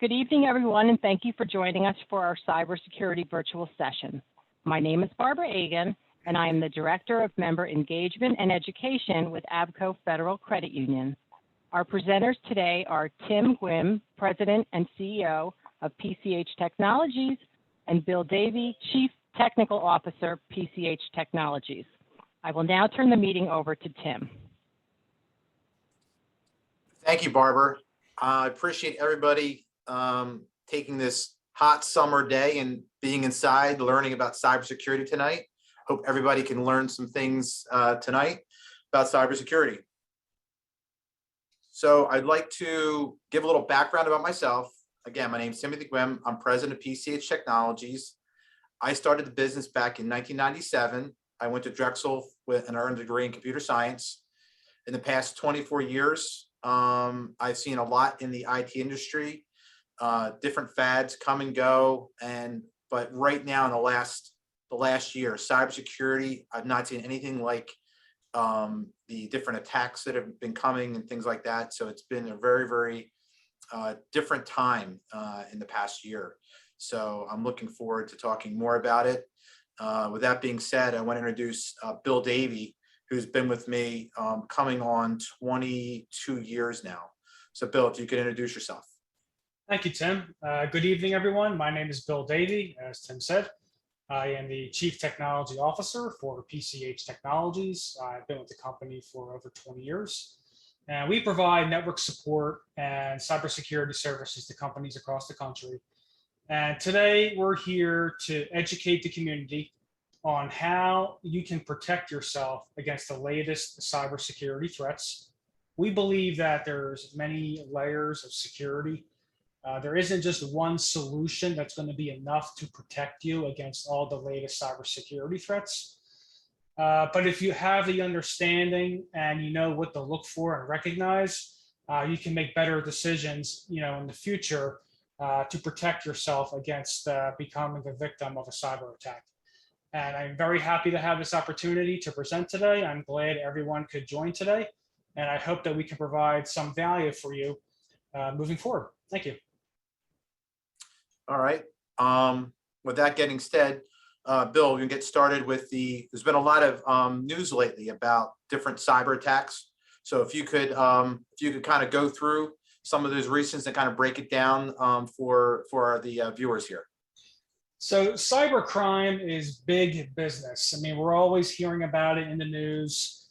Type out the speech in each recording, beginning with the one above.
Good evening, everyone, and thank you for joining us for our cybersecurity virtual session. My name is Barbara Agan, and I am the Director of Member Engagement and Education with Abco Federal Credit Union. Our presenters today are Tim Gwynn, President and CEO of PCH Technologies, and Bill Davey, Chief Technical Officer, PCH Technologies. I will now turn the meeting over to Tim. Thank you, Barbara. I appreciate everybody taking this hot summer day and being inside, learning about cybersecurity tonight. Hope everybody can learn some things tonight about cybersecurity. So I'd like to give a little background about myself. Again, my name is Timothy Gwynn. I'm president of PCH Technologies. I started the business back in 1997. I went to Drexel and earned a degree in computer science. In the past 24 years, I've seen a lot in the IT industry, different fads come and go, but right now in the last year, cybersecurity, I've not seen anything like the different attacks that have been coming and things like that. So it's been a very, very different time in the past year. So I'm looking forward to talking more about it. With that being said, I want to introduce Bill Davey, who's been with me coming on 22 years now. So Bill, if you could introduce yourself. Thank you, Tim. Good evening, everyone. My name is Bill Davey, as Tim said. I am the Chief Technology Officer for PCH Technologies. I've been with the company for over 20 years. And we provide network support and cybersecurity services to companies across the country. And today we're here to educate the community on how you can protect yourself against the latest cybersecurity threats. We believe that there's many layers of security. There isn't just one solution that's going to be enough to protect you against all the latest cybersecurity threats. But if you have the understanding and you know what to look for and recognize, you can make better decisions, in the future to protect yourself against becoming a victim of a cyber attack. And I'm very happy to have this opportunity to present today. I'm glad everyone could join today, and I hope that we can provide some value for you moving forward. Thank you. All right. With that getting said, Bill, we can get started with there's been a lot of news lately about different cyber attacks. So if you could kind of go through some of those recent and kind of break it down for the viewers here. So cybercrime is big business. I mean, we're always hearing about it in the news.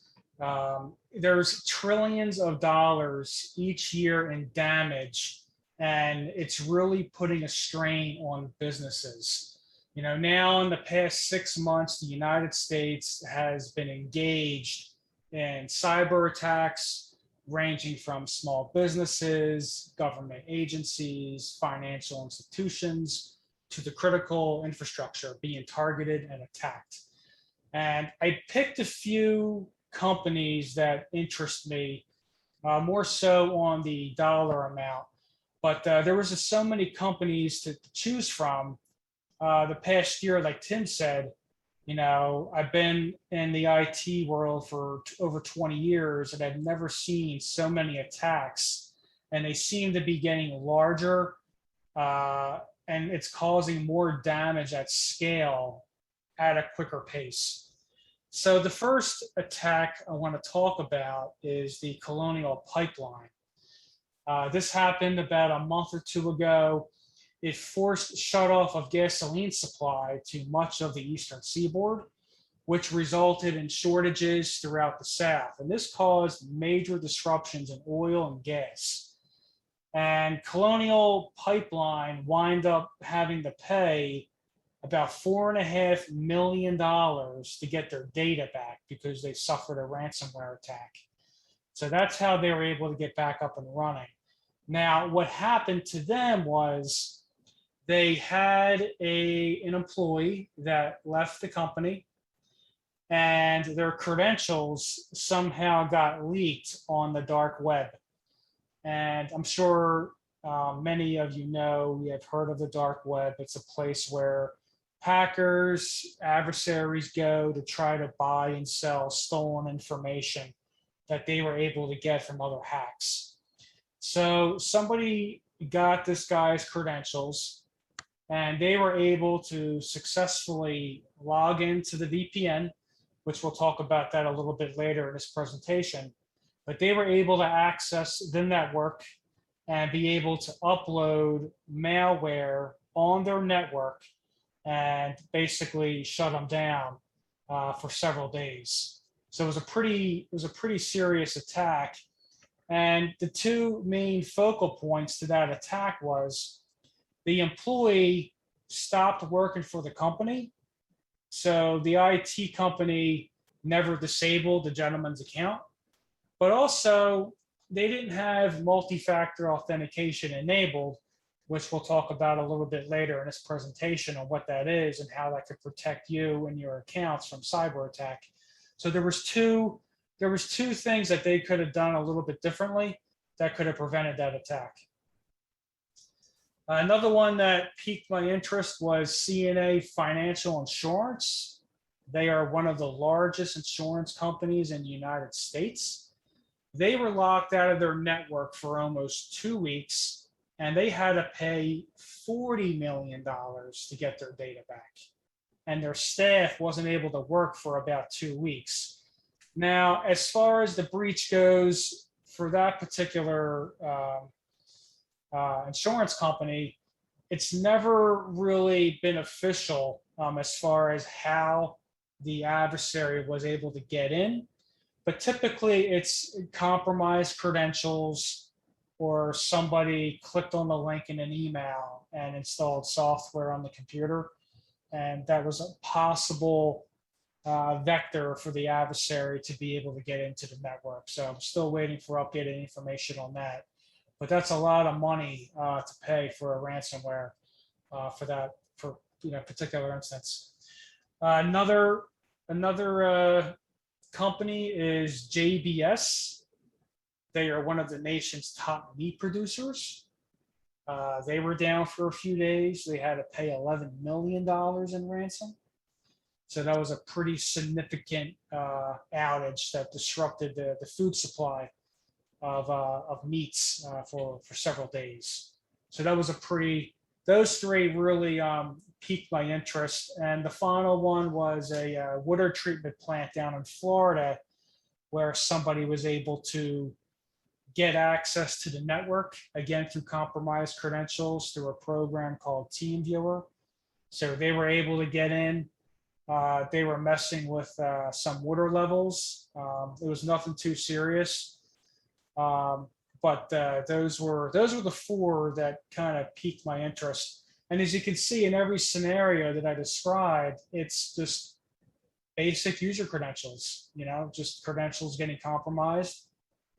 There's trillions of dollars each year in damage, and it's really putting a strain on businesses. Now in the past 6 months, the United States has been engaged in cyber attacks ranging from small businesses, government agencies, financial institutions, to the critical infrastructure being targeted and attacked. And I picked a few companies that interest me, more so on the dollar amount, but there was just so many companies to choose from. The past year, like Tim said, I've been in the IT world for over 20 years, and I've never seen so many attacks, and they seem to be getting larger, and it's causing more damage at scale at a quicker pace. So the first attack I want to talk about is the Colonial Pipeline. This happened about a month or two ago. It forced shutoff of gasoline supply to much of the eastern seaboard, which resulted in shortages throughout the South. And this caused major disruptions in oil and gas. And Colonial Pipeline wind up having to pay about $4.5 million to get their data back because they suffered a ransomware attack. So that's how they were able to get back up and running. Now, what happened to them was they had an employee that left the company, and their credentials somehow got leaked on the dark web. And I'm sure many of you know, we have heard of the dark web. It's a place where hackers, adversaries go to try to buy and sell stolen information that they were able to get from other hacks. So somebody got this guy's credentials, and they were able to successfully log into the VPN, which we'll talk about that a little bit later in this presentation. But they were able to access the network and be able to upload malware on their network and basically shut them down for several days. So it was a pretty serious attack. And the two main focal points to that attack was the employee stopped working for the company. So the IT company never disabled the gentleman's account, but also they didn't have multi-factor authentication enabled, which we'll talk about a little bit later in this presentation on what that is and how that could protect you and your accounts from cyber attack. So there was two things that they could have done a little bit differently that could have prevented that attack. Another one that piqued my interest was CNA Financial Insurance. They are one of the largest insurance companies in the United States. They were locked out of their network for almost 2 weeks, and they had to pay $40 million to get their data back. And their staff wasn't able to work for about 2 weeks. Now, as far as the breach goes for that particular insurance company, it's never really been official as far as how the adversary was able to get in. But typically it's compromised credentials, or somebody clicked on the link in an email and installed software on the computer. And that was a possible vector for the adversary to be able to get into the network. So I'm still waiting for updated information on that. But that's a lot of money to pay for a ransomware for that, for particular instance. Another company is JBS. They are one of the nation's top meat producers. They were down for a few days. They had to pay $11 million in ransom. So that was a pretty significant outage that disrupted the food supply of meats for several days. So that was those three really piqued my interest. And the final one was a water treatment plant down in Florida, where somebody was able to get access to the network, again, through compromised credentials through a program called TeamViewer. So they were able to get in. They were messing with some water levels. It was nothing too serious. But those were the four that kind of piqued my interest. And as you can see in every scenario that I described, it's just basic user credentials, just credentials getting compromised.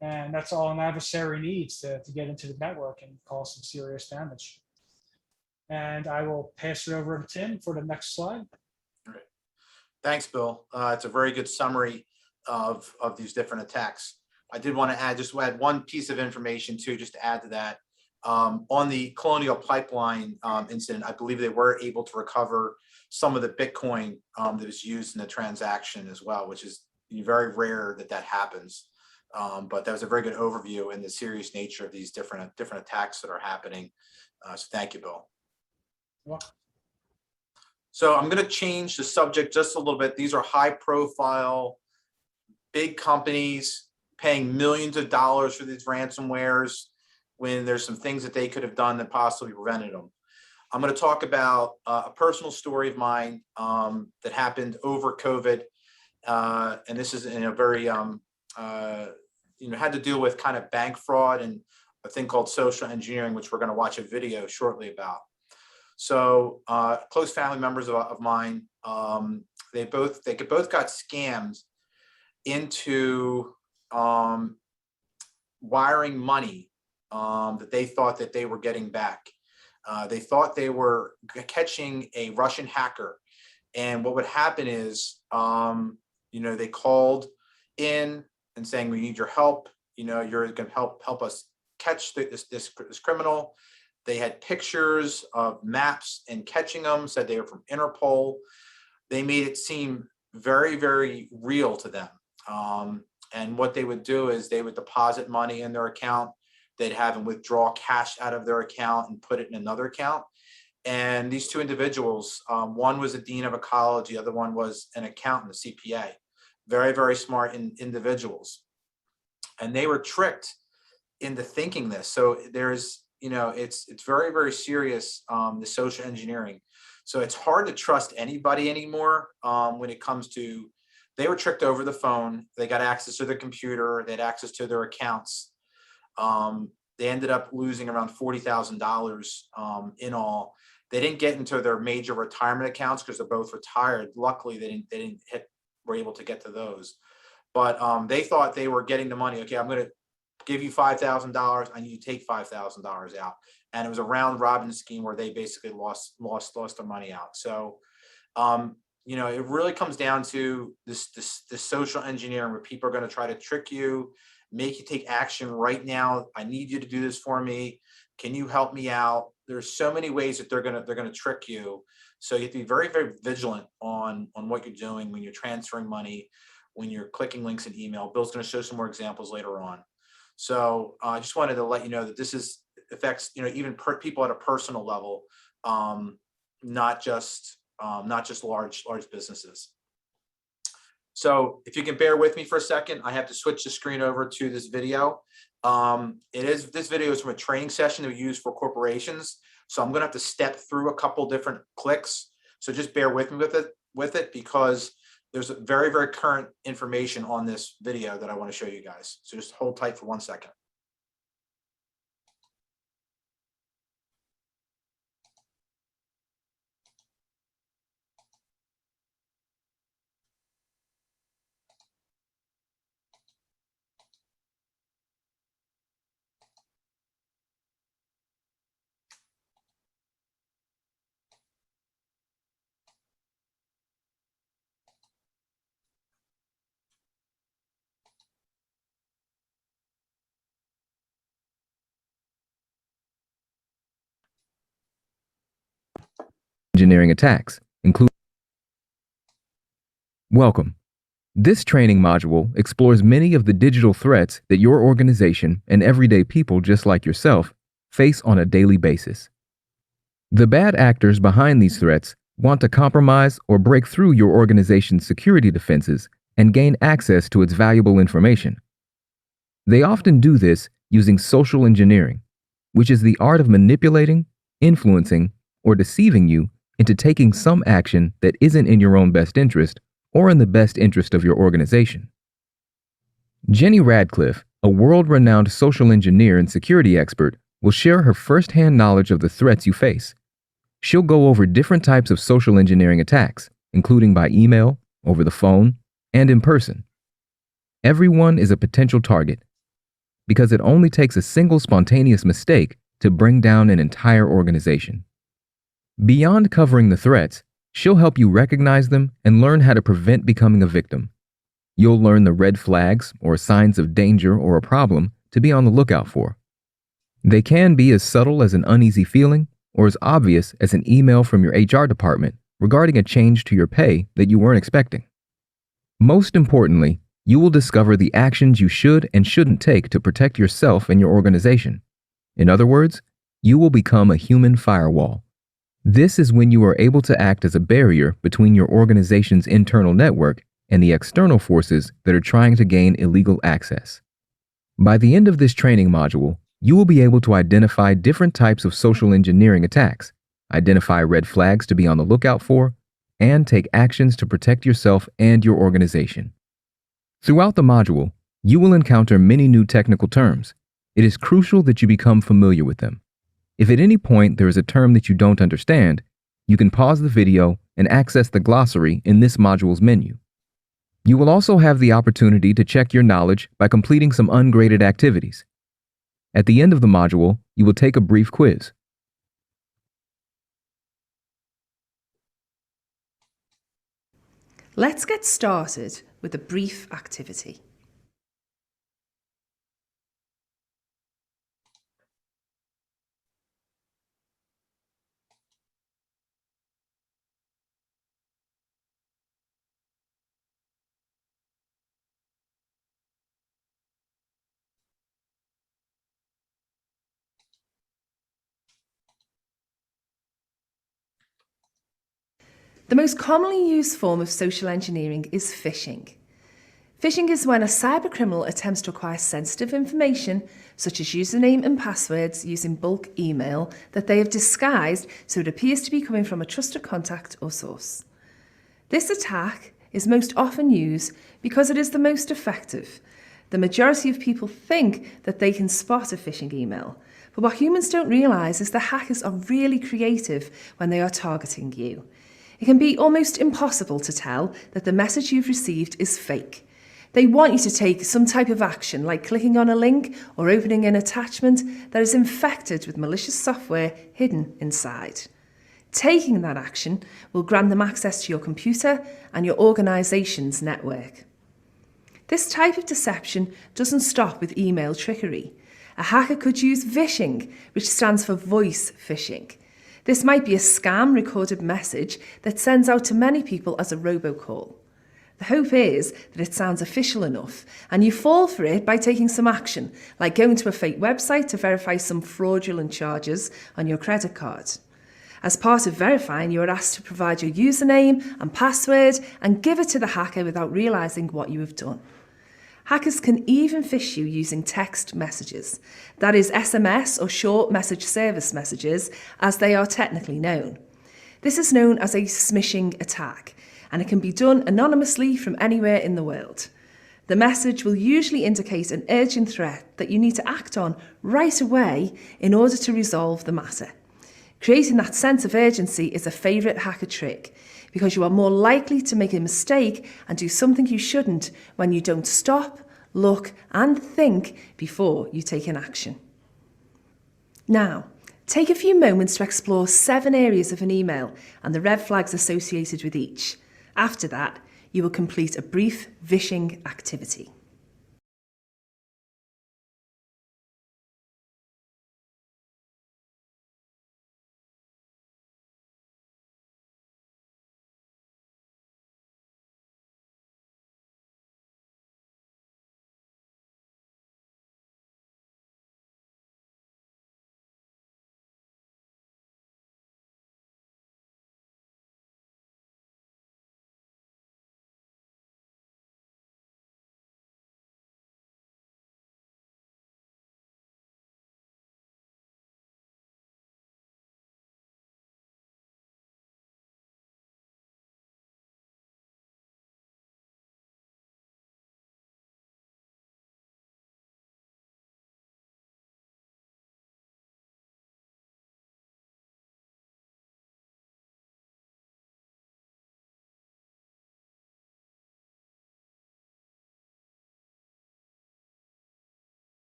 And that's all an adversary needs to get into the network and cause some serious damage. And I will pass it over to Tim for the next slide. All right. Thanks, Bill. It's a very good summary of these different attacks. I did want to add one piece of information too, just to add to that. On the Colonial Pipeline incident, I believe they were able to recover some of the Bitcoin that was used in the transaction as well, which is very rare that happens. But that was a very good overview in the serious nature of these different attacks that are happening. So thank you, Bill. Well, so I'm going to change the subject just a little bit. These are high profile, big companies paying millions of dollars for these ransomwares when there's some things that they could have done that possibly prevented them. I'm going to talk about a personal story of mine that happened over COVID. And this is in a very, had to deal with kind of bank fraud and a thing called social engineering, which we're going to watch a video shortly about. So close family members of mine, they both got scammed into wiring money that they thought that they were getting back. They thought they were catching a Russian hacker. And what would happen is, they called in and saying, we need your help. You're going to help us catch this criminal. They had pictures of maps and catching them, said they were from Interpol. They made it seem very, very real to them. And what they would do is they would deposit money in their account. They'd have them withdraw cash out of their account and put it in another account. And these two individuals, one was a dean of a college, the other one was an accountant, a CPA, very, very smart individuals. And they were tricked into thinking this. So there's, it's very, very serious, the social engineering. So it's hard to trust anybody anymore when it comes to, they were tricked over the phone. They got access to their computer. They had access to their accounts. They ended up losing around $40,000 in all. They didn't get into their major retirement accounts because they're both retired. Luckily, they were able to get to those. But they thought they were getting the money. Okay, I'm going to give you $5,000. I need to take $5,000 out. And it was a round robin scheme where they basically lost their money out. So, it really comes down to this social engineering where people are going to try to trick you, make you take action right now. I need you to do this for me. Can you help me out? There's so many ways that they're gonna trick you. So you have to be very, very vigilant on what you're doing when you're transferring money, when you're clicking links in email. Bill's going to show some more examples later on. So I just wanted to let you know that this affects even people at a personal level, not just large businesses. So if you can bear with me for a second, I have to switch the screen over to this video. This video is from a training session that we use for corporations. So I'm going to have to step through a couple different clicks. So just bear with me with it because there's very, very current information on this video that I want to show you guys. So just hold tight for 1 second. Engineering attacks include. Welcome. This training module explores many of the digital threats that your organization and everyday people just like yourself face on a daily basis. The bad actors behind these threats want to compromise or break through your organization's security defenses and gain access to its valuable information. They often do this using social engineering, which is the art of manipulating, influencing, or deceiving you into taking some action that isn't in your own best interest or in the best interest of your organization. Jenny Radcliffe, a world-renowned social engineer and security expert, will share her first-hand knowledge of the threats you face. She'll go over different types of social engineering attacks, including by email, over the phone, and in person. Everyone is a potential target because it only takes a single spontaneous mistake to bring down an entire organization. Beyond covering the threats, she'll help you recognize them and learn how to prevent becoming a victim. You'll learn the red flags or signs of danger or a problem to be on the lookout for. They can be as subtle as an uneasy feeling or as obvious as an email from your HR department regarding a change to your pay that you weren't expecting. Most importantly, you will discover the actions you should and shouldn't take to protect yourself and your organization. In other words, you will become a human firewall. This is when you are able to act as a barrier between your organization's internal network and the external forces that are trying to gain illegal access. By the end of this training module, you will be able to identify different types of social engineering attacks, identify red flags to be on the lookout for, and take actions to protect yourself and your organization. Throughout the module, you will encounter many new technical terms. It is crucial that you become familiar with them. If at any point there is a term that you don't understand, you can pause the video and access the glossary in this module's menu. You will also have the opportunity to check your knowledge by completing some ungraded activities. At the end of the module, you will take a brief quiz. Let's get started with a brief activity. The most commonly used form of social engineering is phishing. Phishing is when a cybercriminal attempts to acquire sensitive information, such as username and passwords, using bulk email that they have disguised so it appears to be coming from a trusted contact or source. This attack is most often used because it is the most effective. The majority of people think that they can spot a phishing email, but what humans don't realise is that hackers are really creative when they are targeting you. It can be almost impossible to tell that the message you've received is fake. They want you to take some type of action, like clicking on a link or opening an attachment that is infected with malicious software hidden inside. Taking that action will grant them access to your computer and your organisation's network. This type of deception doesn't stop with email trickery. A hacker could use vishing, which stands for voice phishing. This might be a scam recorded message that sends out to many people as a robocall. The hope is that it sounds official enough and you fall for it by taking some action, like going to a fake website to verify some fraudulent charges on your credit card. As part of verifying, you are asked to provide your username and password and give it to the hacker without realising what you have done. Hackers can even phish you using text messages, that is SMS or short message service messages as they are technically known. This is known as a smishing attack, and it can be done anonymously from anywhere in the world. The message will usually indicate an urgent threat that you need to act on right away in order to resolve the matter. Creating that sense of urgency is a favourite hacker trick because you are more likely to make a mistake and do something you shouldn't when you don't stop, look and think before you take an action. Now, take a few moments to explore 7 areas of an email and the red flags associated with each. After that, you will complete a brief vishing activity.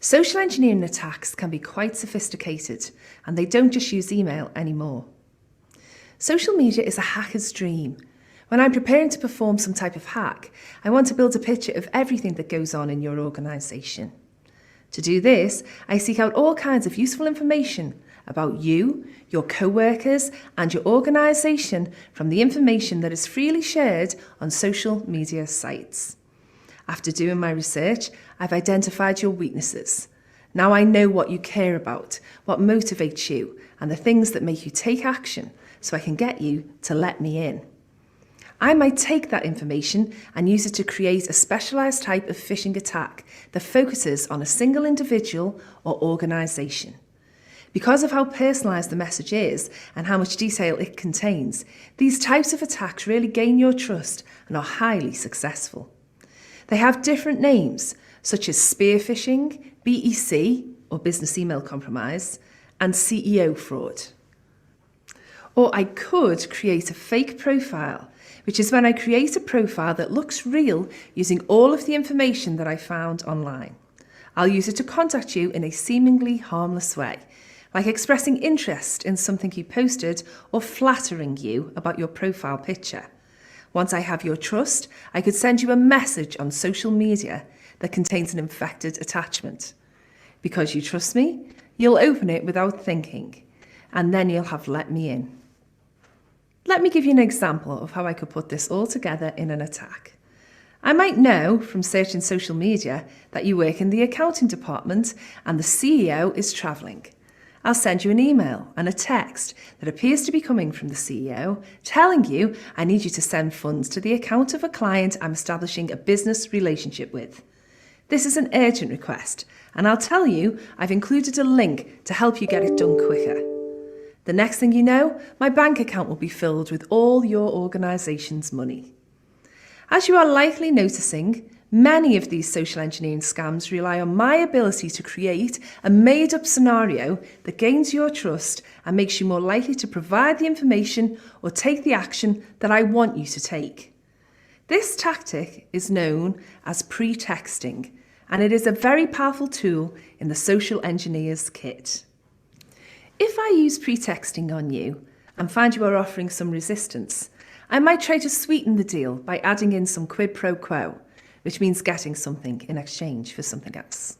Social engineering attacks can be quite sophisticated, and they don't just use email anymore. Social media is a hacker's dream. When I'm preparing to perform some type of hack, I want to build a picture of everything that goes on in your organisation. To do this, I seek out all kinds of useful information about you, your co-workers, and your organisation from the information that is freely shared on social media sites. After doing my research, I've identified your weaknesses. Now I know what you care about, what motivates you, and the things that make you take action, so I can get you to let me in. I might take that information and use it to create a specialised type of phishing attack that focuses on a single individual or organisation. Because of how personalised the message is and how much detail it contains, these types of attacks really gain your trust and are highly successful. They have different names, such as spear phishing, BEC, or business email compromise, and CEO fraud. Or I could create a fake profile, which is when I create a profile that looks real using all of the information that I found online. I'll use it to contact you in a seemingly harmless way, like expressing interest in something you posted or flattering you about your profile picture. Once I have your trust, I could send you a message on social media that contains an infected attachment. Because you trust me, you'll open it without thinking, and then you'll have let me in. Let me give you an example of how I could put this all together in an attack. I might know from searching social media that you work in the accounting department and the CEO is travelling. I'll send you an email and a text that appears to be coming from the CEO telling you I need you to send funds to the account of a client I'm establishing a business relationship with. This is an urgent request, and I'll tell you I've included a link to help you get it done quicker. The next thing you know, my bank account will be filled with all your organisation's money. As you are likely noticing, many of these social engineering scams rely on my ability to create a made-up scenario that gains your trust and makes you more likely to provide the information or take the action that I want you to take. This tactic is known as pretexting, and it is a very powerful tool in the social engineer's kit. If I use pretexting on you and find you are offering some resistance, I might try to sweeten the deal by adding in some quid pro quo, which means getting something in exchange for something else.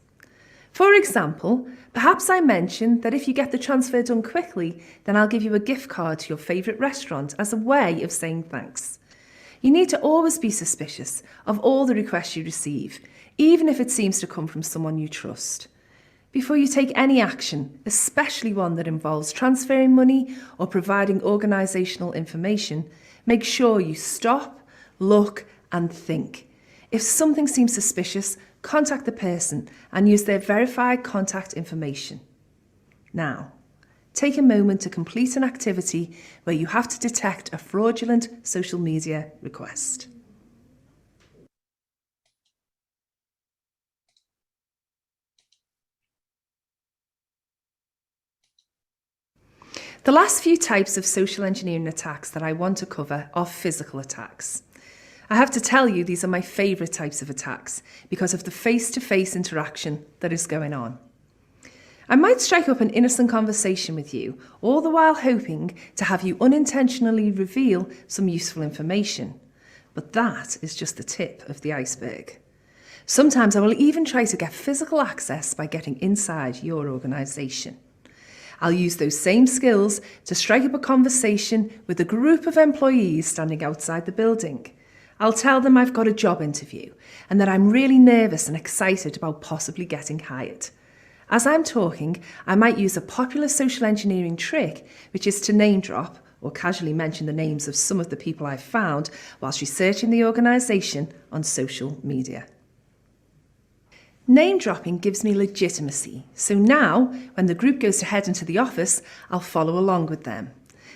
For example, perhaps I mention that if you get the transfer done quickly, then I'll give you a gift card to your favourite restaurant as a way of saying thanks. You need to always be suspicious of all the requests you receive, even if it seems to come from someone you trust. Before you take any action, especially one that involves transferring money or providing organisational information, make sure you stop, look, and think. If something seems suspicious, contact the person and use their verified contact information. Now, take a moment to complete an activity where you have to detect a fraudulent social media request. The last few types of social engineering attacks that I want to cover are physical attacks. I have to tell you these are my favourite types of attacks because of the face-to-face interaction that is going on. I might strike up an innocent conversation with you, all the while hoping to have you unintentionally reveal some useful information. But that is just the tip of the iceberg. Sometimes I will even try to get physical access by getting inside your organisation. I'll use those same skills to strike up a conversation with a group of employees standing outside the building. I'll tell them I've got a job interview and that I'm really nervous and excited about possibly getting hired. As I'm talking, I might use a popular social engineering trick, which is to name drop or casually mention the names of some of the people I've found whilst researching the organisation on social media. Name dropping gives me legitimacy, so now, when the group goes to head into the office, I'll follow along with them.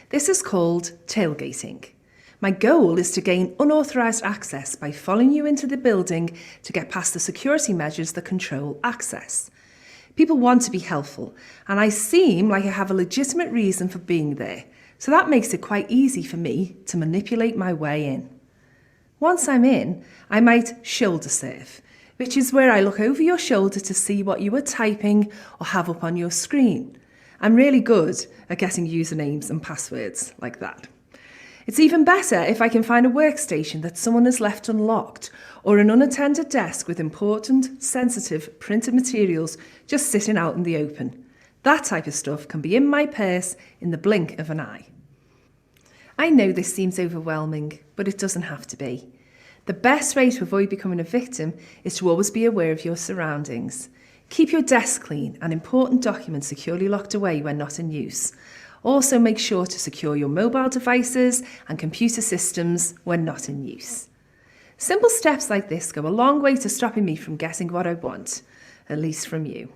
This is called tailgating. My goal is to gain unauthorised access by following you into the building to get past the security measures that control access. People want to be helpful, and I seem like I have a legitimate reason for being there, so that makes it quite easy for me to manipulate my way in. Once I'm in, I might shoulder surf, which is where I look over your shoulder to see what you are typing or have up on your screen. I'm really good at getting usernames and passwords like that. It's even better if I can find a workstation that someone has left unlocked or an unattended desk with important, sensitive printed materials just sitting out in the open. That type of stuff can be in my purse in the blink of an eye. I know this seems overwhelming, but it doesn't have to be. The best way to avoid becoming a victim is to always be aware of your surroundings. Keep your desk clean and important documents securely locked away when not in use. Also, make sure to secure your mobile devices and computer systems when not in use. Simple steps like this go a long way to stopping me from getting what I want, at least from you.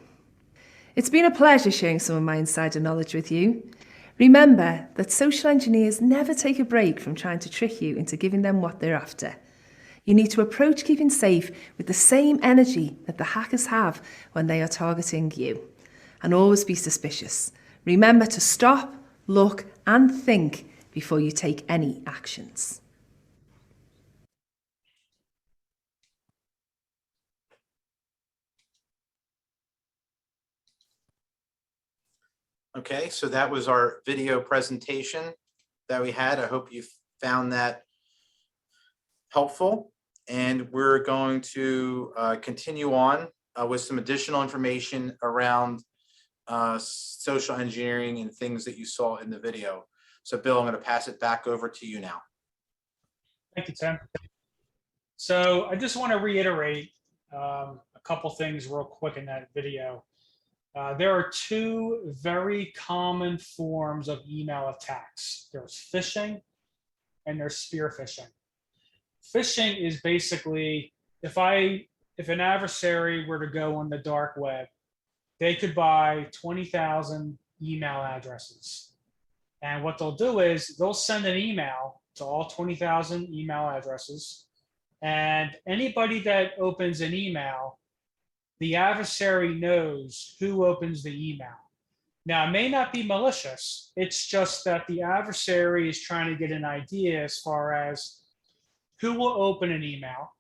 It's been a pleasure sharing some of my insider knowledge with you. Remember that social engineers never take a break from trying to trick you into giving them what they're after. You need to approach keeping safe with the same energy that the hackers have when they are targeting you. And always be suspicious. Remember to stop, look, and think before you take any actions. Okay, so that was our video presentation that we had. I hope you found that helpful. And we're going to continue on with some additional information around social engineering and things that you saw in the video. So Bill, I'm going to pass it back over to you now. Thank you, Tim. So I just want to reiterate a couple things real quick in that video. There are two very common forms of email attacks. There's phishing and there's spear phishing. Phishing is basically if an adversary were to go on the dark web, they could buy 20,000 email addresses. And what they'll do is they'll send an email to all 20,000 email addresses. And anybody that opens an email, the adversary knows who opens the email. Now, it may not be malicious. It's just that the adversary is trying to get an idea as far as who will open an email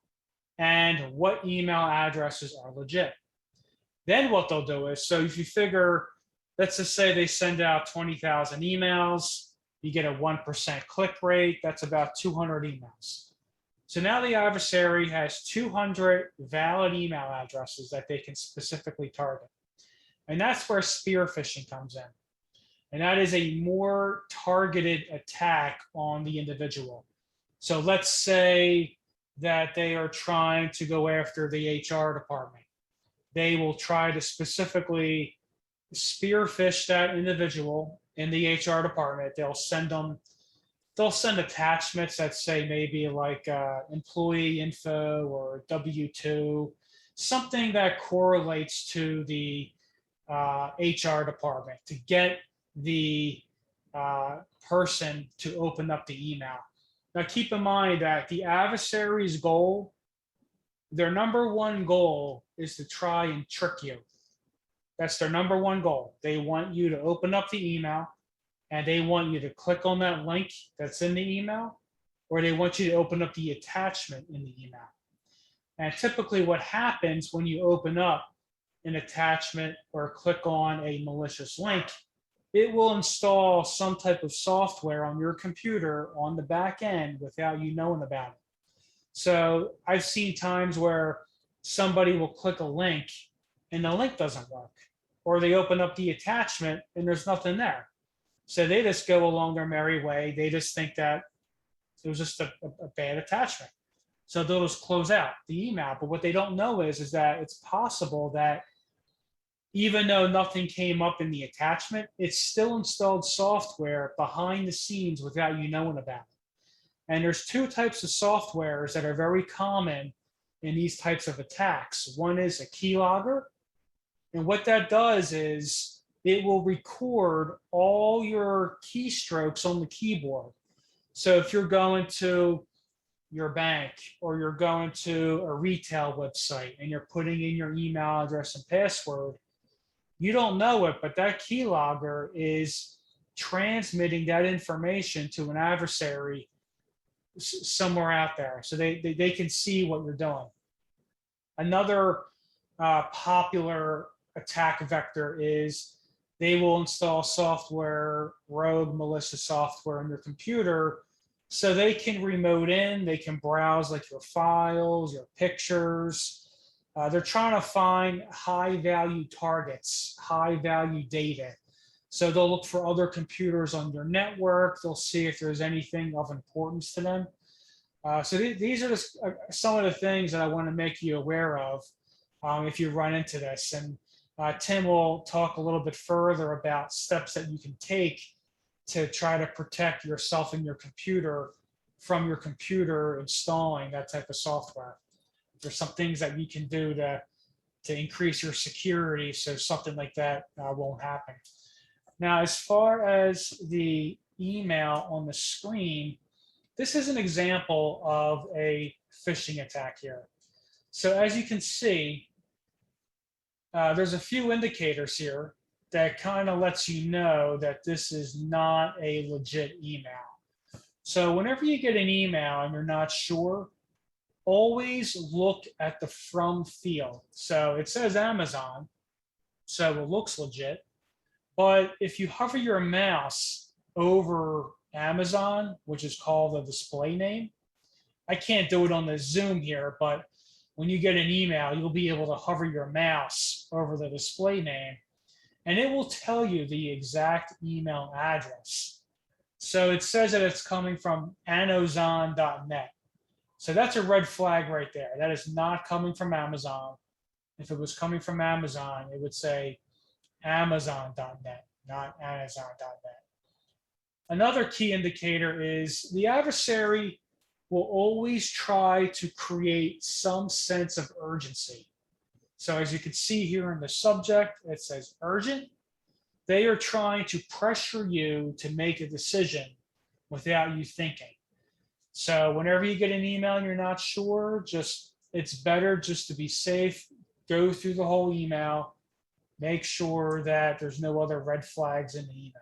and what email addresses are legit. Then what they'll do is, so if you figure, let's just say they send out 20,000 emails, you get a 1% click rate, that's about 200 emails. So now the adversary has 200 valid email addresses that they can specifically target. And that's where spear phishing comes in. And that is a more targeted attack on the individual. So let's say that they are trying to go after the HR department. They will try to specifically spear phish that individual in the HR department. They'll send attachments that say maybe like employee info or W-2, something that correlates to the HR department to get the person to open up the email. Now keep in mind that the adversary's goal, their number one goal is to try and trick you. That's their number one goal. They want you to open up the email and they want you to click on that link that's in the email, or they want you to open up the attachment in the email. And typically what happens when you open up an attachment or click on a malicious link, it will install some type of software on your computer on the back end without you knowing about it. So I've seen times where somebody will click a link and the link doesn't work, or they open up the attachment and there's nothing there. So they just go along their merry way. They just think that it was just a bad attachment. So they'll just close out the email. But what they don't know is that it's possible that even though nothing came up in the attachment, it's still installed software behind the scenes without you knowing about it. And there's two types of softwares that are very common in these types of attacks. One is a keylogger. And what that does is it will record all your keystrokes on the keyboard. So if you're going to your bank or you're going to a retail website and you're putting in your email address and password, you don't know it, but that keylogger is transmitting that information to an adversary somewhere out there. So they can see what you're doing. Another popular attack vector is they will install software, rogue malicious software on your computer, so they can remote in, they can browse like your files, your pictures. They're trying to find high value targets, high value data. So they'll look for other computers on your network. They'll see if there's anything of importance to them. So these are just some of the things that I want to make you aware of if you run into this. And Tim will talk a little bit further about steps that you can take to try to protect yourself and your computer from your computer installing that type of software. There's some things that you can do to increase your security so something like that won't happen. Now, as far as the email on the screen, this is an example of a phishing attack here. So as you can see, there's a few indicators here that kind of lets you know that this is not a legit email. So whenever you get an email and you're not sure, always look at the from field. So it says Amazon, so it looks legit. But if you hover your mouse over Amazon, which is called the display name, I can't do it on the Zoom here, but when you get an email, you'll be able to hover your mouse over the display name, and it will tell you the exact email address. So it says that it's coming from anozon.net. So that's a red flag right there. That is not coming from Amazon. If it was coming from Amazon, it would say amazon.net, not amazon.net. Another key indicator is the adversary will always try to create some sense of urgency. So as you can see here in the subject, it says urgent. They are trying to pressure you to make a decision without you thinking. So whenever you get an email and you're not sure, it's better just to be safe, go through the whole email, make sure that there's no other red flags in the email.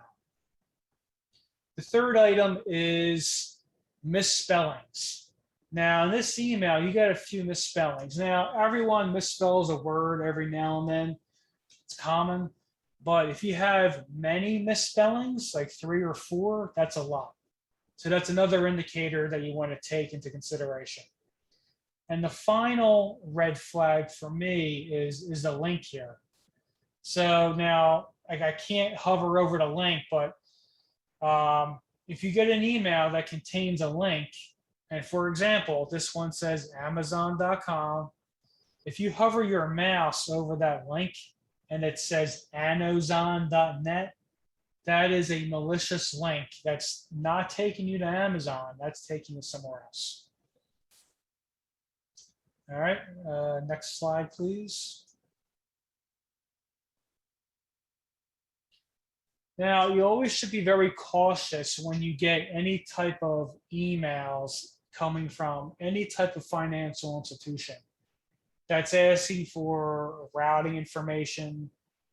The third item is misspellings. Now in this email, you got a few misspellings. Now everyone misspells a word every now and then. It's common. But if you have many misspellings, like 3 or 4, that's a lot. So that's another indicator that you want to take into consideration. And the final red flag for me is the link here. So now, like, I can't hover over the link, but if you get an email that contains a link, and for example, this one says amazon.com, if you hover your mouse over that link and it says anozon.net, that is a malicious link. That's not taking you to Amazon. That's taking you somewhere else. All right, next slide, please. Now, you always should be very cautious when you get any type of emails coming from any type of financial institution that's asking for routing information.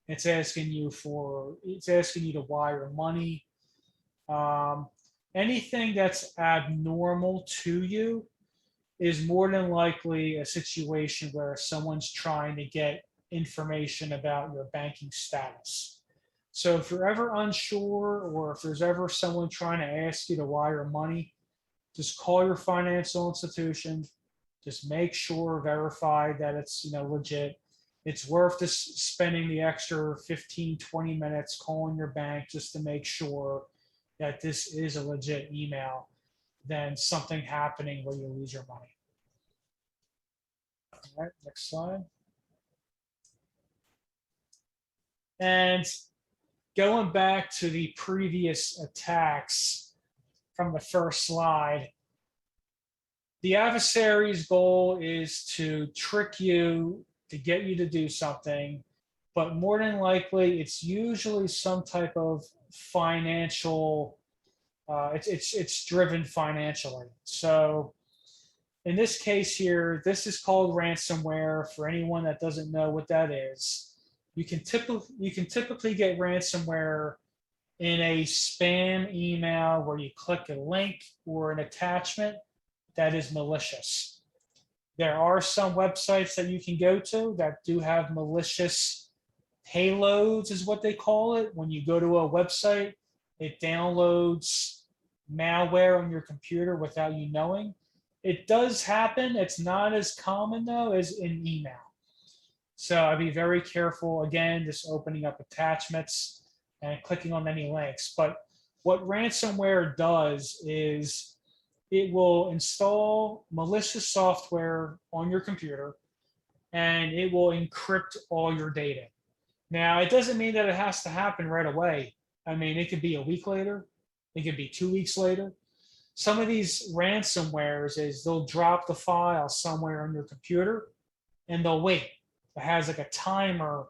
It's asking you to wire money. Anything that's abnormal to you is more than likely a situation where someone's trying to get information about your banking status. So if you're ever unsure, or if there's ever someone trying to ask you to wire money, just call your financial institution. Just make sure, verify that it's legit. It's worth just spending the extra 15, 20 minutes calling your bank just to make sure that this is a legit email than something happening where you lose your money. All right, next slide. And going back to the previous attacks from the first slide, the adversary's goal is to trick you, to get you to do something, but more than likely, it's usually some type of financial, it's driven financially. So in this case here, this is called ransomware. For anyone that doesn't know what that is, you can typically get ransomware in a spam email where you click a link or an attachment that is malicious. There are some websites that you can go to that do have malicious payloads, is what they call it. When you go to a website, it downloads malware on your computer without you knowing. It does happen. It's not as common though as in email. So I'd be very careful, again, just opening up attachments and clicking on any links. But what ransomware does is it will install malicious software on your computer and it will encrypt all your data. Now, it doesn't mean that it has to happen right away. I mean, it could be a week later, it could be 2 weeks later. Some of these ransomwares is they'll drop the file somewhere on your computer and they'll wait. It has like a timer,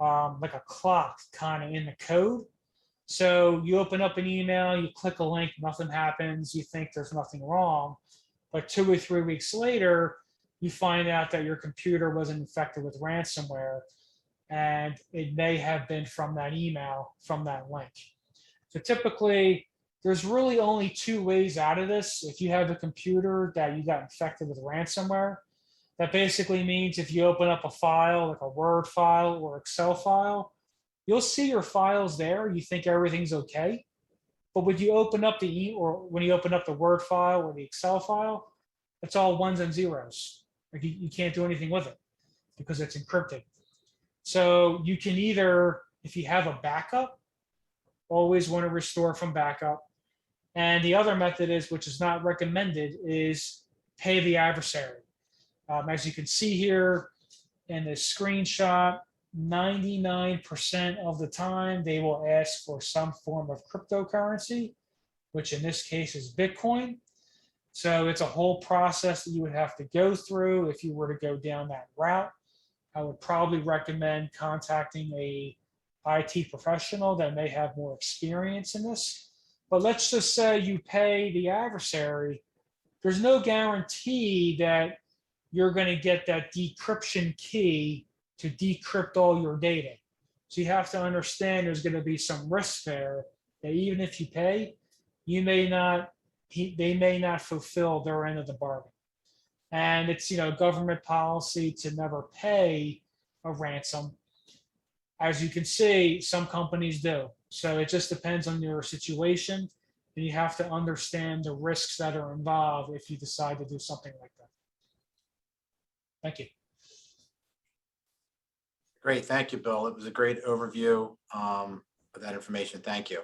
like a clock kind of in the code. So you open up an email, you click a link, nothing happens, you think there's nothing wrong. But 2 or 3 weeks later, you find out that your computer was infected with ransomware, and it may have been from that email, from that link. So typically, there's really only 2 ways out of this. If you have a computer that you got infected with ransomware, that basically means if you open up a file, like a Word file or Excel file, you'll see your files there. You think everything's okay. But when you open up when you open up the Word file or the Excel file, it's all ones and zeros. Like you can't do anything with it because it's encrypted. So you can either, if you have a backup, always want to restore from backup. And the other method is, which is not recommended, is pay the adversary. As you can see here in this screenshot, 99% of the time they will ask for some form of cryptocurrency, which in this case is Bitcoin. So it's a whole process that you would have to go through if you were to go down that route. I would probably recommend contacting a IT professional that may have more experience in this. But let's just say you pay the adversary. There's no guarantee that you're going to get that decryption key to decrypt all your data. So you have to understand there's going to be some risk there that even if you pay, they may not fulfill their end of the bargain. And it's, government policy to never pay a ransom. As you can see, some companies do. So it just depends on your situation. And you have to understand the risks that are involved if you decide to do something like that. Thank you. Great, thank you, Bill. It was a great overview of that information. Thank you.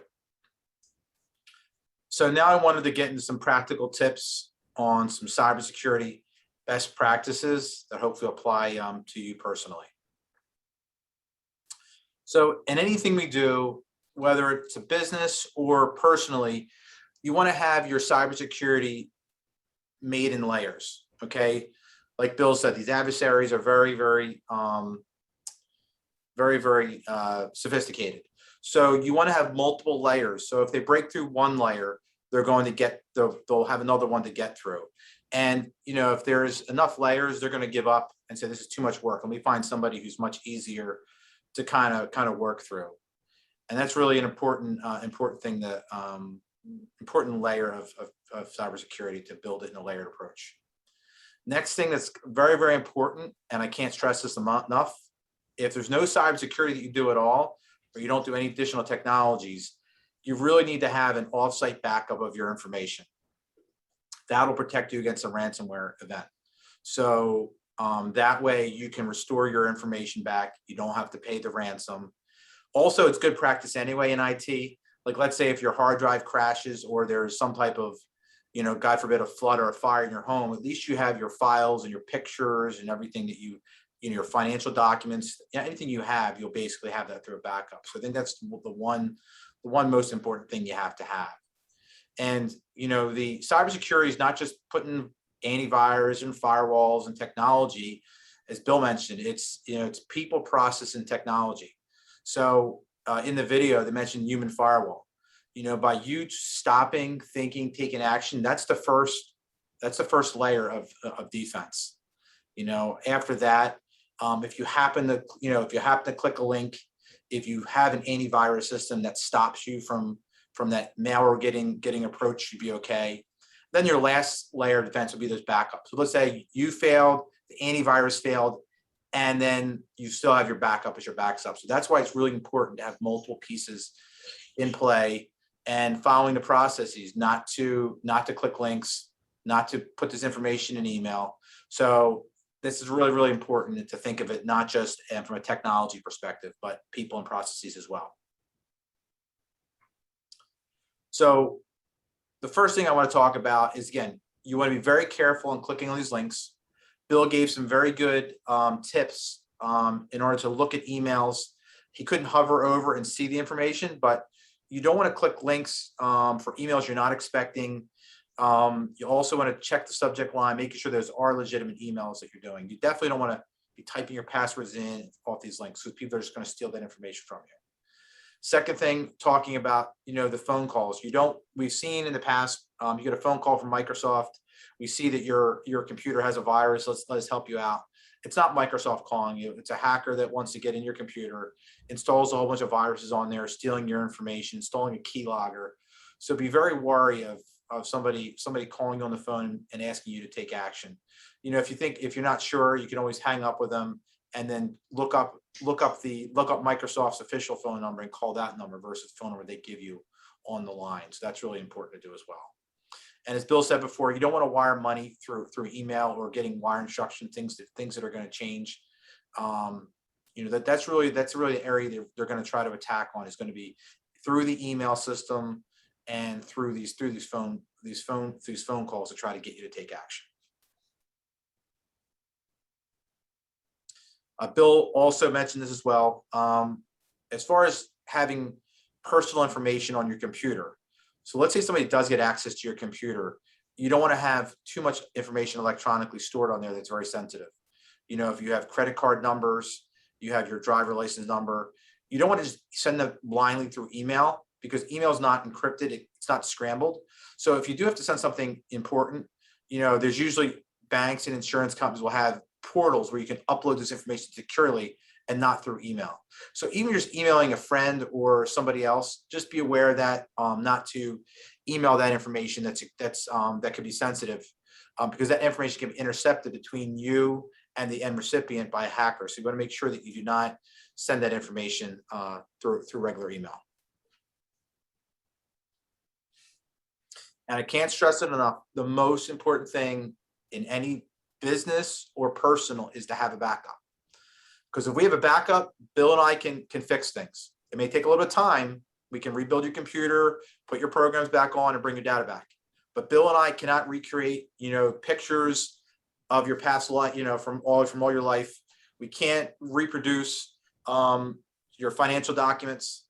So now I wanted to get into some practical tips on some cybersecurity best practices that hopefully apply to you personally. So in anything we do, whether it's a business or personally, you want to have your cybersecurity made in layers, okay? Like Bill said, these adversaries are very, very sophisticated. So you want to have multiple layers. So if they break through one layer, they're going to they'll have another one to get through. And if there's enough layers, they're going to give up and say this is too much work. Let me find somebody who's much easier to kind of work through. And that's really an important thing, that important layer of cybersecurity, to build it in a layered approach. Next thing that's very, very important, and I can't stress this enough, if there's no cybersecurity that you do at all, or you don't do any additional technologies, you really need to have an offsite backup of your information. That'll protect you against a ransomware event. So that way you can restore your information back. You don't have to pay the ransom. Also, it's good practice anyway in IT. Like, let's say if your hard drive crashes or there's some type of, God forbid, a flood or a fire in your home, at least you have your files and your pictures and everything that your financial documents, anything you have, you'll basically have that through a backup. So I think that's the one most important thing you have to have. And, the cybersecurity is not just putting antivirus and firewalls and technology. As Bill mentioned, it's people, process, and technology. So in the video, they mentioned human firewall. By you stopping, thinking, taking action, that's the first layer of defense. After that, if you happen to click a link, if you have an antivirus system that stops you from that malware getting approached, you'd be okay. Then your last layer of defense would be those backups. So let's say you failed, the antivirus failed, and then you still have your backup as your backup. So that's why it's really important to have multiple pieces in play and following the processes, not to click links, not to put this information in email. So this is really, really important to think of it, not just from a technology perspective, but people and processes as well. So the first thing I want to talk about is, again, you want to be very careful in clicking on these links. Bill gave some very good tips in order to look at emails. He couldn't hover over and see the information, but you don't want to click links for emails you're not expecting. You also want to check the subject line, making sure those are legitimate emails that you're doing. You definitely don't want to be typing your passwords in off these links, because people are just going to steal that information from you. Second thing, talking about, the phone calls. We've seen in the past, you get a phone call from Microsoft. We see that your computer has a virus. Let us help you out. It's not Microsoft calling you. It's a hacker that wants to get in your computer, installs a whole bunch of viruses on there, stealing your information, installing a keylogger. So be very wary of somebody calling you on the phone and asking you to take action. If you're not sure, you can always hang up with them and then look up Microsoft's official phone number and call that number versus the phone number they give you on the line. So that's really important to do as well. And as Bill said before, you don't want to wire money through email or getting wire instruction, things that are going to change. That's really the area they're going to try to attack on, is going to be through the email system and through these phone calls to try to get you to take action. Bill also mentioned this as well. As far as having personal information on your computer. So let's say somebody does get access to your computer. You don't want to have too much information electronically stored on there that's very sensitive. If you have credit card numbers, you have your driver license number, you don't want to just send them blindly through email, because email is not encrypted. It's not scrambled. So if you do have to send something important, there's usually banks and insurance companies will have portals where you can upload this information securely and not through email. So even just emailing a friend or somebody else, just be aware that not to email that information that could be sensitive, because that information can be intercepted between you and the end recipient by a hacker. So you want to make sure that you do not send that information through regular email. And I can't stress it enough, the most important thing in any business or personal is to have a backup. Because if we have a backup, Bill and I can fix things. It may take a little bit of time. We can rebuild your computer, put your programs back on, and bring your data back. But Bill and I cannot recreate, pictures of your past life, from all your life. We can't reproduce your financial documents.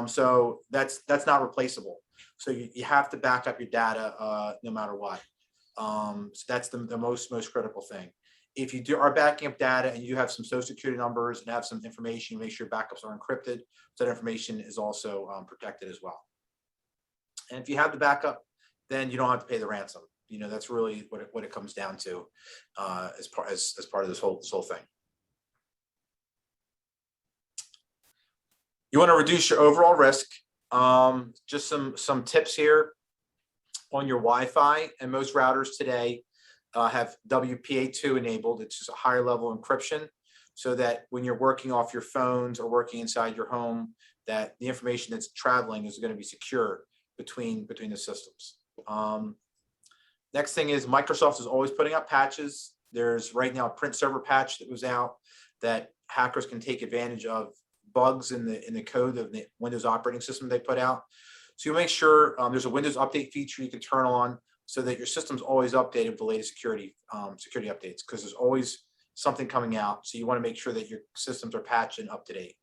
So that's not replaceable. So you have to back up your data no matter what. So that's the most critical thing. If you are backing up data and you have some social security numbers and have some information, make sure backups are encrypted, so that information is also protected as well. And if you have the backup, then you don't have to pay the ransom. That's really what it comes down to as part of this whole thing. You want to reduce your overall risk. Just some tips here on your Wi-Fi, and most routers today have WPA2 enabled. It's just a higher level encryption, so that when you're working off your phones or working inside your home, that the information that's traveling is going to be secure between the systems. Next thing is Microsoft is always putting out patches. There's right now a print server patch that was out that hackers can take advantage of bugs in the code of the Windows operating system they put out. So you make sure there's a Windows update feature you can turn on, so that your system's always updated with the latest security updates, because there's always something coming out. So you want to make sure that your systems are patched and up to date.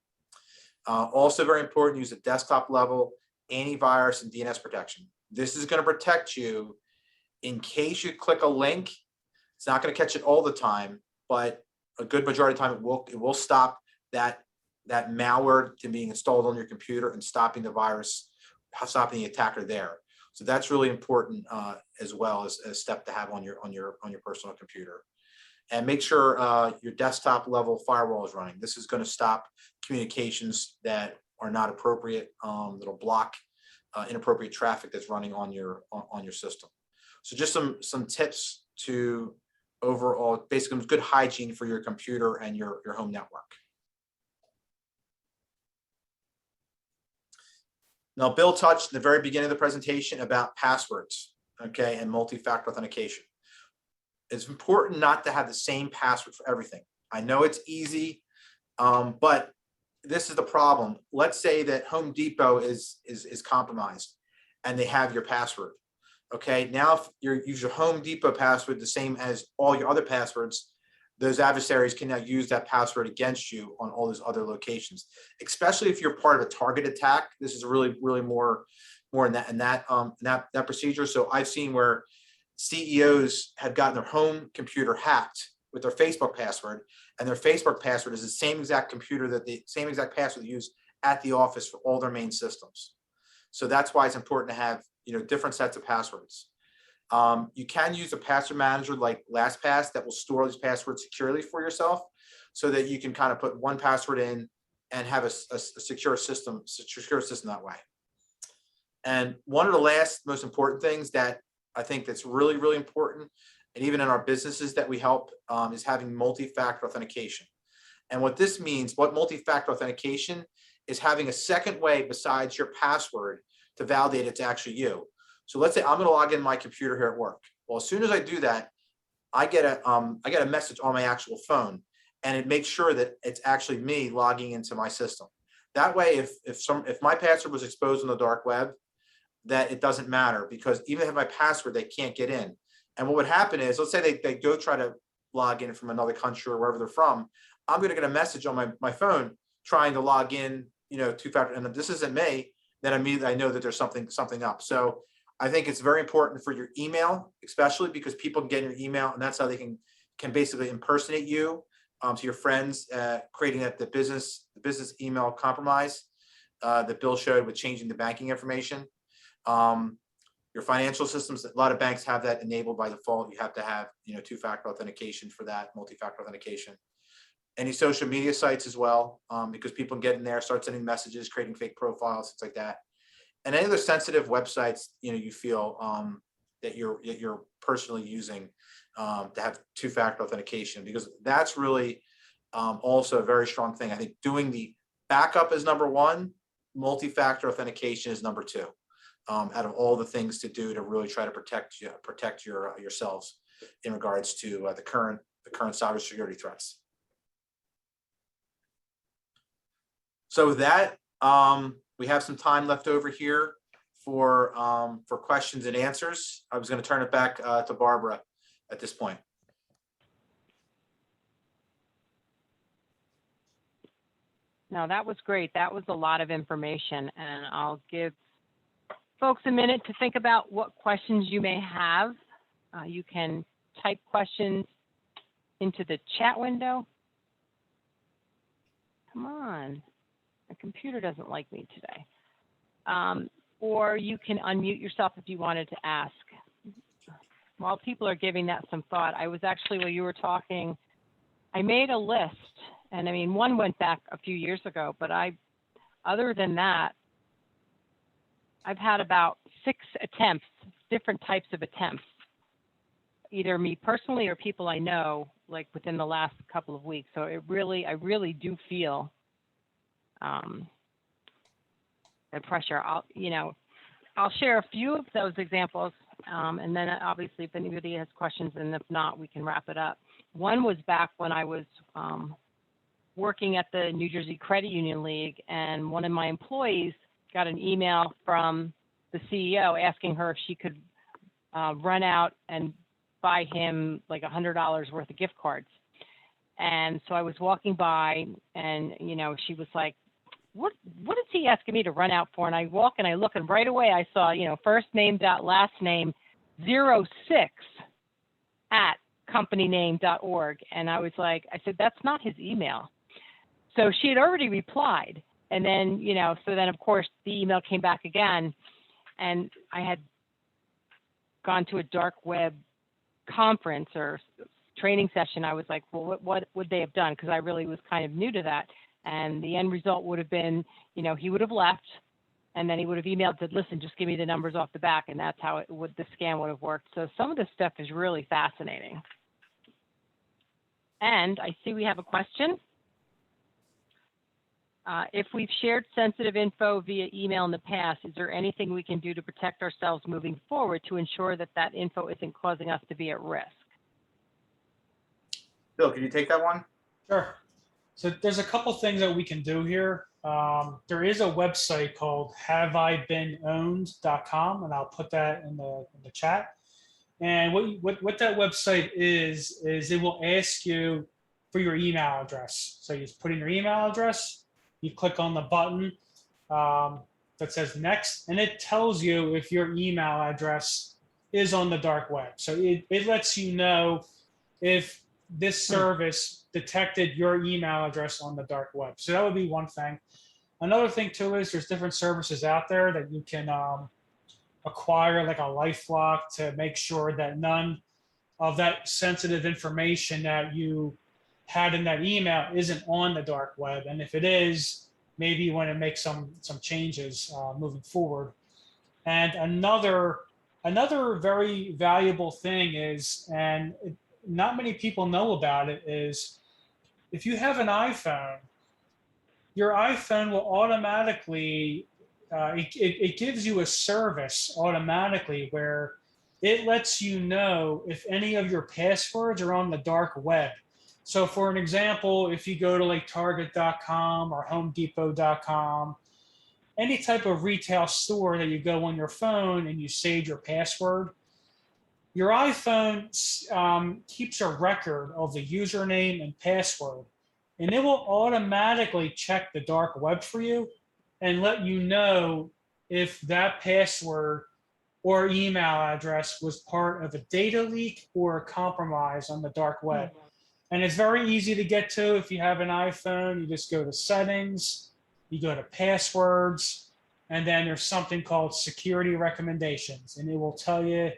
Also very important, use a desktop level antivirus and DNS protection. This is going to protect you in case you click a link. It's not going to catch it all the time, but a good majority of the time it will stop that malware from being installed on your computer and stopping the virus, stopping the attacker there. So that's really important as well as a step to have on your personal computer. And make sure your desktop level firewall is running. This is going to stop communications that are not appropriate. That'll block inappropriate traffic that's running on your system. So just some tips to overall, basically good hygiene for your computer and your home network. Now, Bill touched in the very beginning of the presentation about passwords, okay, and multi-factor authentication. It's important not to have the same password for everything. I know it's easy, but this is the problem. Let's say that Home Depot is compromised and they have your password. Okay, now if you use your Home Depot password the same as all your other passwords, those adversaries can now use that password against you on all those other locations, especially if you're part of a target attack. This is really more in that procedure. So I've seen where CEOs have gotten their home computer hacked with their Facebook password, and their Facebook password is the same exact password they use at the office for all their main systems. So that's why it's important to have different sets of passwords. You can use a password manager like LastPass that will store these passwords securely for yourself, so that you can kind of put one password in and have a secure system that way. And one of the last most important things that I think that's really important, and even in our businesses that we help, is having multi-factor authentication. And what this means, what multi-factor authentication is, having a second way besides your password to validate it's actually you. So let's say I'm going to log in my computer here at work. Well, as soon as I do that, I get a message on my actual phone, and it makes sure that it's actually me logging into my system. That way, if my password was exposed on the dark web, that it doesn't matter, because even if they have my password, they can't get in. And what would happen is, let's say they go try to log in from another country or wherever they're from, I'm going to get a message on my phone trying to log in, two-factor, and if this isn't me, then immediately I know that there's something up. So I think it's very important for your email, especially because people can get in your email, and that's how they can basically impersonate you to your friends, creating the business email compromise that Bill showed with changing the banking information. Your financial systems, a lot of banks have that enabled by default. You have to have two-factor authentication for that, multi-factor authentication. Any social media sites as well, because people can get in there, start sending messages, creating fake profiles, things like that. And any other sensitive websites, you feel that you're personally using to have two-factor authentication, because that's really also a very strong thing. I think doing the backup is number one, multi-factor authentication is number two, out of all the things to do to really try to protect yourselves in regards to the current cybersecurity threats. So with that, we have some time left over here for questions and answers. I was going to turn it back to Barbara at this point. No, that was great. That was a lot of information, and I'll give folks a minute to think about what questions you may have. You can type questions into the chat window. Come on. My computer doesn't like me today. Or you can unmute yourself if you wanted to ask. While people are giving that some thought, I was actually, while you were talking, I made a list. And I mean, one went back a few years ago, but other than that, I've had about 6 attempts, different types of attempts, either me personally or people I know, like within the last couple of weeks. So I really do feel the pressure. I'll share a few of those examples, and then obviously if anybody has questions, and if not, we can wrap it up. One was back when I was working at the New Jersey Credit Union League, and one of my employees got an email from the CEO asking her if she could run out and buy him like $100 worth of gift cards. And so I was walking by, and she was like, what is he asking me to run out for? And I walk and I look, and right away I saw, first name dot last name 06 at companyname.org. And I was like, I said, that's not his email. So she had already replied. And then, so then of course the email came back again, and I had gone to a dark web conference or training session. I was like, well, what would they have done? Because I really was kind of new to that. And the end result would have been, he would have left, And then he would have emailed, said, listen, just give me the numbers off the back. And that's how the scam would have worked. So some of this stuff is really fascinating. And I see we have a question. If we've shared sensitive info via email in the past, is there anything we can do to protect ourselves moving forward to ensure that that info isn't causing us to be at risk? Bill, can you take that one? Sure. So there's a couple things that we can do here. There is a website called haveibeenowned.com, and I'll put that in the chat. And what that website is it will ask you for your email address. So you just put in your email address, you click on the button that says next, and it tells you if your email address is on the dark web. So it lets you know if this service detected your email address on the dark web. So that would be one thing. Another thing too is there's different services out there that you can acquire, like a LifeLock, to make sure that none of that sensitive information that you had in that email isn't on the dark web. And if it is, maybe you want to make some changes moving forward. And another very valuable thing is, and not many people know about it, is if you have an iPhone, your iPhone will automatically, it gives you a service automatically where it lets you know if any of your passwords are on the dark web. So for an example, if you go to like Target.com or HomeDepot.com, any type of retail store that you go on your phone and you save your password, your iPhone keeps a record of the username and password, and it will automatically check the dark web for you and let you know if that password or email address was part of a data leak or a compromise on the dark web. And it's very easy to get to. If you have an iPhone, you just go to settings, you go to passwords, and then there's something called security recommendations, and it will tell you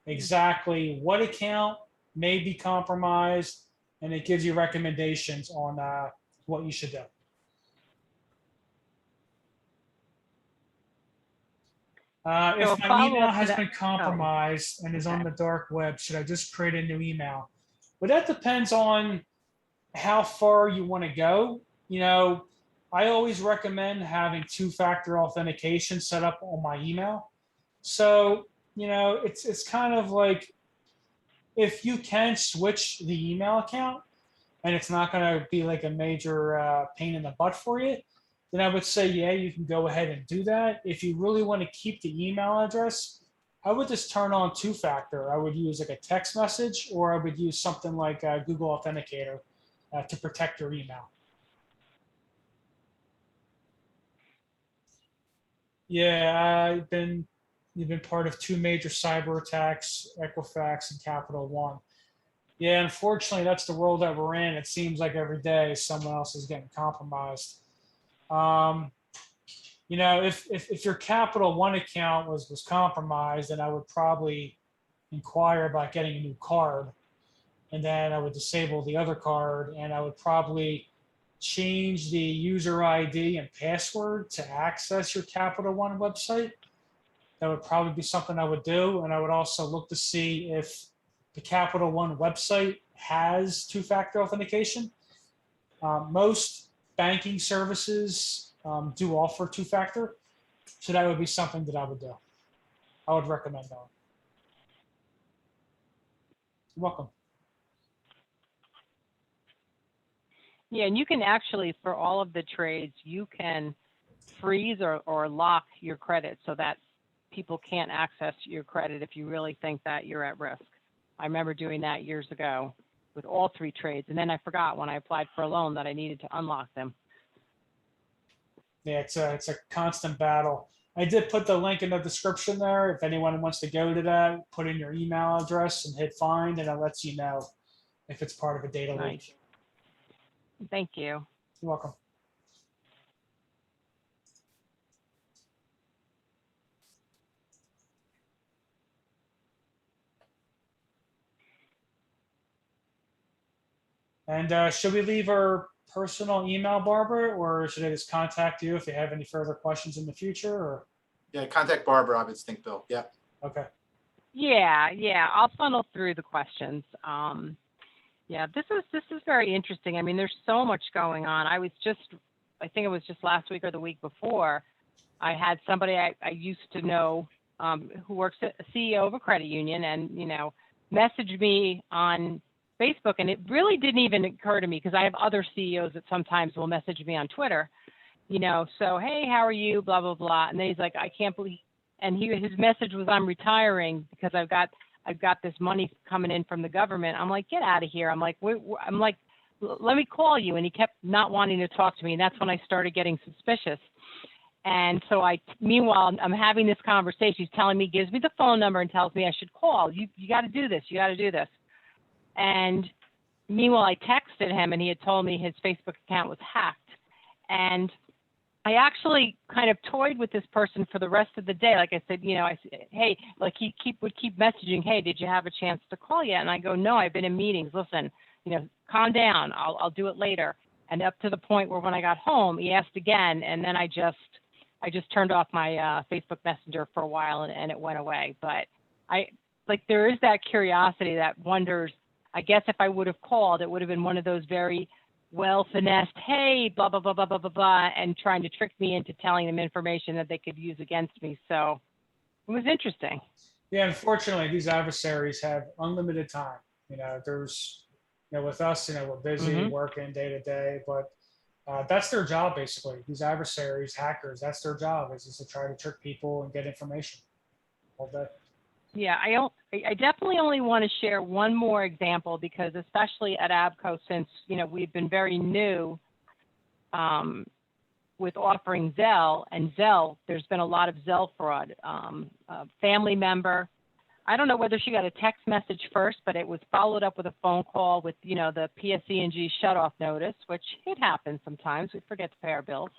exactly what account may be compromised, and it gives you recommendations on what you should do. If my email has been compromised and is on the dark web, should I just create a new email? But that depends on how far you want to go. You know, I always recommend having two-factor authentication set up on my email. So, you know, it's kind of like, if you can switch the email account and it's not going to be like a major pain in the butt for you, then I would say, yeah, you can go ahead and do that. If you really want to keep the email address, I would just turn on two-factor. I would use like a text message, or I would use something like Google Authenticator to protect your email. Yeah, you've been part of 2 major cyber attacks, Equifax and Capital One. Yeah, unfortunately, that's the world that we're in. It seems like every day someone else is getting compromised. You know, if your Capital One account was compromised, then I would probably inquire about getting a new card, and then I would disable the other card, and I would probably change the user ID and password to access your Capital One website. That would probably be something I would do, and I would also look to see if the Capital One website has two-factor authentication. Most banking services do offer two-factor, so that would be something that I would do. I would recommend that. You're welcome. Yeah, and you can actually, for all of the trades, you can freeze or lock your credit so that people can't access your credit if you really think that you're at risk. I remember doing that years ago with all 3 trades, and then I forgot when I applied for a loan that I needed to unlock them. Yeah, it's a constant battle. I did put the link in the description there. If anyone wants to go to that, put in your email address and hit find, and it lets you know if it's part of a data leak. Thank you. You're welcome. And should we leave our personal email, Barbara, or should I just contact you if they have any further questions in the future? Or Yeah, contact Barbara, I would think, Bill. Yeah. okay, Yeah, I'll funnel through the questions. Yeah, this is very interesting. I mean, there's so much going on. I think it was just last week or the week before, I had somebody I used to know who works at a CEO of a credit union, and messaged me on Facebook, and it really didn't even occur to me because I have other CEOs that sometimes will message me on Twitter. So hey, how are you? Blah blah blah, and then he's like, I can't believe, and his message was, I'm retiring because I've got this money coming in from the government. I'm like, get out of here. I'm like, let me call you. And he kept not wanting to talk to me. And that's when I started getting suspicious. And so meanwhile, I'm having this conversation. He's telling me, gives me the phone number and tells me I should call. You got to do this. You got to do this. And meanwhile, I texted him and he had told me his Facebook account was hacked. And I actually kind of toyed with this person for the rest of the day. Like I said, I said, hey, like he would keep messaging, hey, did you have a chance to call yet? And I go, no, I've been in meetings. Listen, calm down. I'll do it later. And up to the point where when I got home, he asked again, and then I just turned off my Facebook Messenger for a while, and it went away. But there is that curiosity that wonders. I guess if I would have called, it would have been one of those very well finessed, hey, blah, blah, blah, blah, blah, blah, blah, and trying to trick me into telling them information that they could use against me. So it was interesting. yeah. Unfortunately, these adversaries have unlimited time. There's, with us, we're busy working day to day, but that's their job basically. These adversaries, hackers, that's their job is just to try to trick people and get information all day. Yeah, I definitely only want to share one more example because especially at ABCO, since we've been very new with offering Zelle, and Zelle, there's been a lot of Zelle fraud. A family member, I don't know whether she got a text message first, but it was followed up with a phone call with the PSE&G shutoff notice, which it happens sometimes. We forget to pay our bills,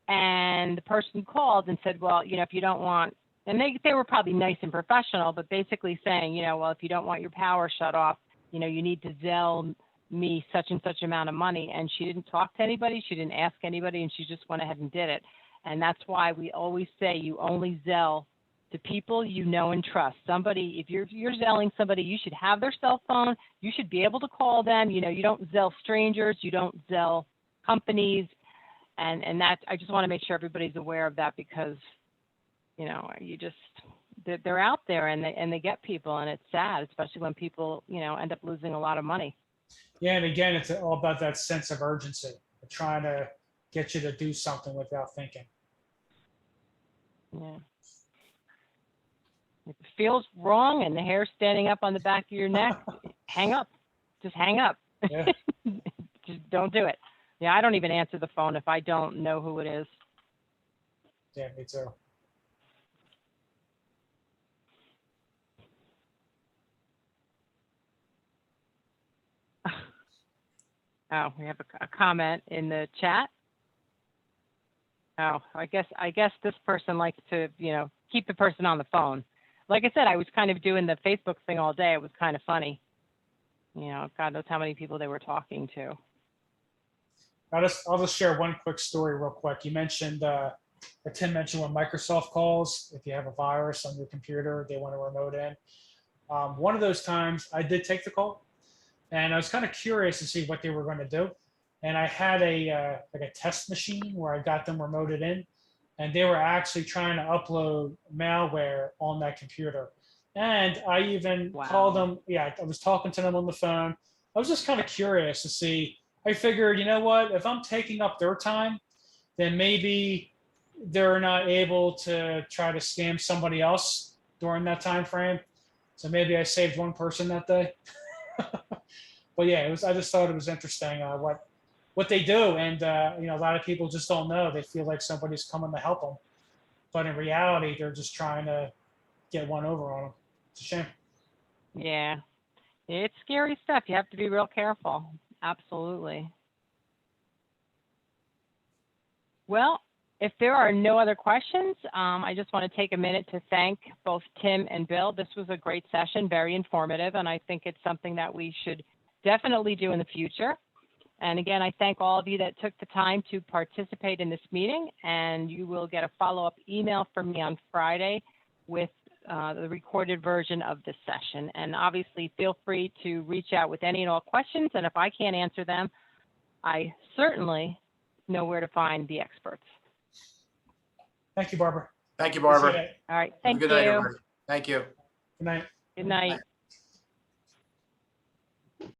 and the person called and said, well, if you don't want. And they were probably nice and professional, but basically saying, well, if you don't want your power shut off, you need to Zelle me such and such amount of money. And she didn't talk to anybody. She didn't ask anybody. And she just went ahead and did it. And that's why we always say you only Zelle to people you know and trust. Somebody, if you're Zelling somebody, you should have their cell phone. You should be able to call them. You don't Zelle strangers. You don't Zelle companies. And that, I just want to make sure everybody's aware of that because they're out there and they get people, and it's sad, especially when people, end up losing a lot of money. Yeah, and again, it's all about that sense of urgency, trying to get you to do something without thinking. Yeah. If it feels wrong and the hair's standing up on the back of your neck, hang up. Just hang up. Yeah. Just don't do it. Yeah, I don't even answer the phone if I don't know who it is. Yeah, me too. Oh, we have a comment in the chat. Oh, I guess this person likes to, keep the person on the phone. Like I said, I was kind of doing the Facebook thing all day. It was kind of funny. God knows how many people they were talking to. I'll just share one quick story real quick. You mentioned, Tim mentioned when Microsoft calls, if you have a virus on your computer, they want to remote in. One of those times I did take the call. And I was kind of curious to see what they were going to do. And I had a test machine where I got them remoted in, and they were actually trying to upload malware on that computer. And I even called them. Yeah, I was talking to them on the phone. I was just kind of curious to see. I figured, what? If I'm taking up their time, then maybe they're not able to try to scam somebody else during that time frame. So maybe I saved one person that day. But yeah, I just thought it was interesting what they do, and a lot of people just don't know. They feel like somebody's coming to help them, but in reality, they're just trying to get one over on them. It's a shame. Yeah, it's scary stuff. You have to be real careful. Absolutely. Well, if there are no other questions, I just want to take a minute to thank both Tim and Bill. This was a great session, very informative, and I think it's something that we should definitely do in the future. And again, I thank all of you that took the time to participate in this meeting, and you will get a follow-up email from me on Friday with the recorded version of this session. And obviously, feel free to reach out with any and all questions, and if I can't answer them, I certainly know where to find the experts. Thank you, Barbara. Thank you, Appreciate Barbara. it. All right, Have a thank good night, you. everybody. Thank you. Good night. Good night.